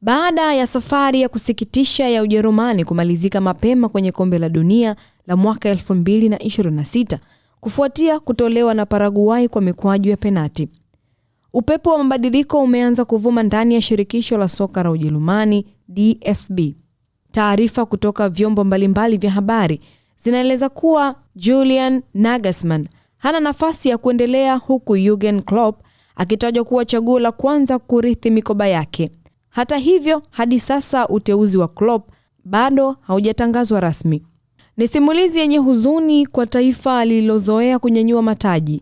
Baada ya safari ya kusikitisha ya Ujerumani kumalizika mapema kwenye kombe la dunia la mwaka 2026 kufuatia kutolewa na Paraguay kwa mikwaju ya penati, upepo wa mabadiliko umeanza kuvuma ndani ya shirikisho la soka la Ujerumani DFB. Taarifa kutoka vyombo mbalimbali vya habari zinaeleza kuwa Julian Nagelsmann hana nafasi ya kuendelea, huku Jurgen Klopp akitajwa kuwa chaguo la kwanza kurithi mikoba yake. Hata hivyo, hadi sasa uteuzi wa Klopp bado haujatangazwa rasmi. Ni simulizi yenye huzuni kwa taifa lililozoea kunyanyua mataji.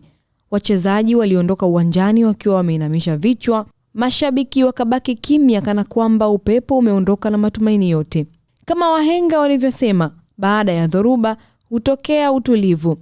Wachezaji waliondoka uwanjani wakiwa wameinamisha vichwa, mashabiki wakabaki kimya kana kwamba upepo umeondoka na matumaini yote. Kama wahenga walivyosema, baada ya dhoruba hutokea utulivu.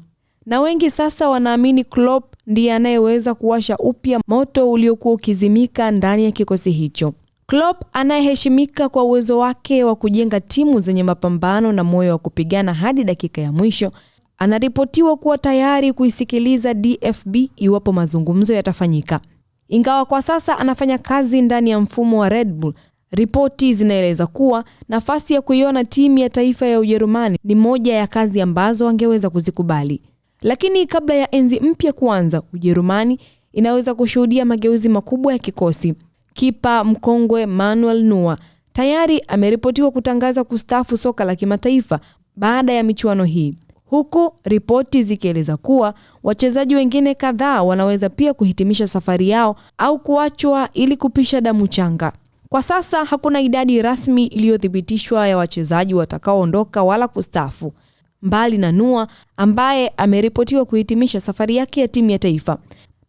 Na wengi sasa wanaamini Klopp ndiye anayeweza kuwasha upya moto uliokuwa ukizimika ndani ya kikosi hicho. Klopp anayeheshimika kwa uwezo wake wa kujenga timu zenye mapambano na moyo wa kupigana hadi dakika ya mwisho, anaripotiwa kuwa tayari kuisikiliza DFB iwapo mazungumzo yatafanyika. Ingawa kwa sasa anafanya kazi ndani ya mfumo wa Red Bull, ripoti zinaeleza kuwa nafasi ya kuiona timu ya taifa ya Ujerumani ni moja ya kazi ambazo angeweza kuzikubali. Lakini kabla ya enzi mpya kuanza, Ujerumani inaweza kushuhudia mageuzi makubwa ya kikosi. Kipa mkongwe Manuel Neuer tayari ameripotiwa kutangaza kustaafu soka la kimataifa baada ya michuano hii, huku ripoti zikieleza kuwa wachezaji wengine kadhaa wanaweza pia kuhitimisha safari yao au kuachwa ili kupisha damu changa. Kwa sasa hakuna idadi rasmi iliyothibitishwa ya wachezaji watakaoondoka wala kustaafu, mbali na Neuer ambaye ameripotiwa kuhitimisha safari yake ya timu ya taifa.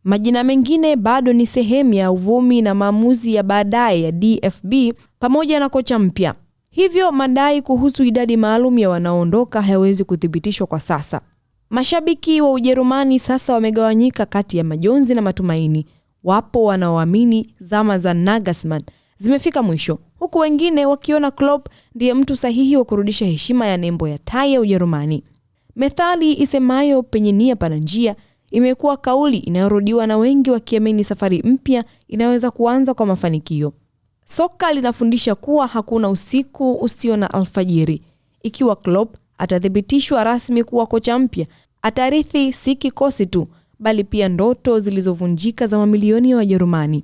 Majina mengine bado ni sehemu ya uvumi na maamuzi ya baadaye ya DFB pamoja na kocha mpya. Hivyo madai kuhusu idadi maalum ya wanaoondoka hayawezi kuthibitishwa kwa sasa. Mashabiki wa Ujerumani sasa wamegawanyika kati ya majonzi na matumaini. Wapo wanaoamini zama za Nagelsmann zimefika mwisho, huku wengine wakiona Klopp ndiye mtu sahihi wa kurudisha heshima ya nembo ya tai ya Ujerumani. Methali isemayo penye nia pana njia imekuwa kauli inayorudiwa na wengi, wakiamini safari mpya inaweza kuanza kwa mafanikio. Soka linafundisha kuwa hakuna usiku usio na alfajiri. Ikiwa Klopp atathibitishwa rasmi kuwa kocha mpya, atarithi si kikosi tu, bali pia ndoto zilizovunjika za mamilioni ya Wajerumani.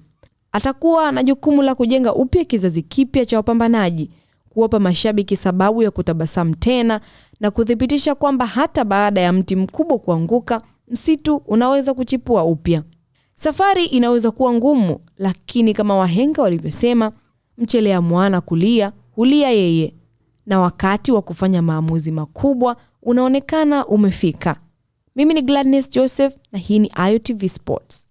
Atakuwa na jukumu la kujenga upya kizazi kipya cha wapambanaji, kuwapa mashabiki sababu ya kutabasamu tena na kuthibitisha kwamba hata baada ya mti mkubwa kuanguka, msitu unaweza kuchipua upya. Safari inaweza kuwa ngumu, lakini kama wahenga walivyosema, mchelea mwana kulia, hulia yeye. Na wakati wa kufanya maamuzi makubwa unaonekana umefika. Mimi ni Gladness Joseph na hii ni IOTV Sports.